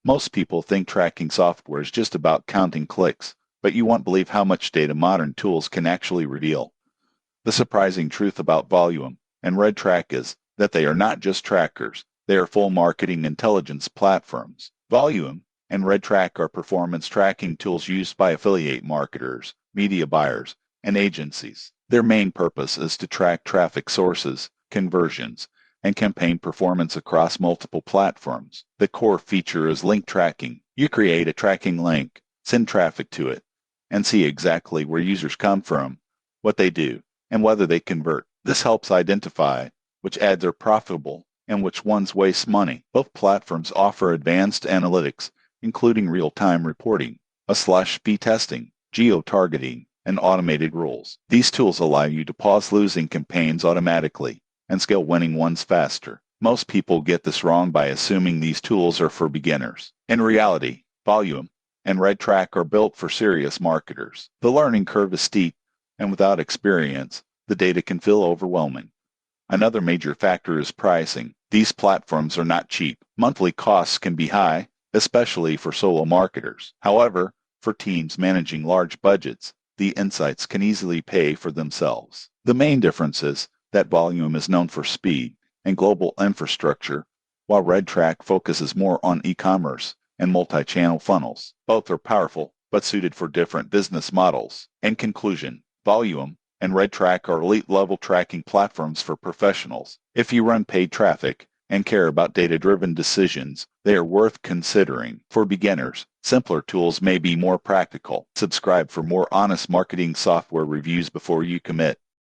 Most people think tracking software is just about counting clicks, but you won't believe how much data modern tools can actually reveal. The surprising truth about Volume and RedTrack is that they are not just trackers, they are full marketing intelligence platforms. Volume and RedTrack are performance tracking tools used by affiliate marketers, media buyers, and agencies. Their main purpose is to track traffic sources, conversions, and campaign performance across multiple platforms. The core feature is link tracking. You create a tracking link, send traffic to it, and see exactly where users come from, what they do, and whether they convert. This helps identify which ads are profitable and which ones waste money. Both platforms offer advanced analytics, including real-time reporting, A/B testing, geo-targeting, and automated rules. These tools allow you to pause losing campaigns automatically and scale winning ones faster. Most people get this wrong by assuming these tools are for beginners. In reality, Volume and RedTrack are built for serious marketers. The learning curve is steep, and without experience, the data can feel overwhelming. Another major factor is pricing. These platforms are not cheap. Monthly costs can be high, especially for solo marketers. However, for teams managing large budgets, the insights can easily pay for themselves. The main difference is that Volume is known for speed and global infrastructure, while RedTrack focuses more on e-commerce and multi-channel funnels. Both are powerful, but suited for different business models. In conclusion, Volume and RedTrack are elite-level tracking platforms for professionals. If you run paid traffic and care about data-driven decisions, they are worth considering. For beginners, simpler tools may be more practical. Subscribe for more honest marketing software reviews before you commit.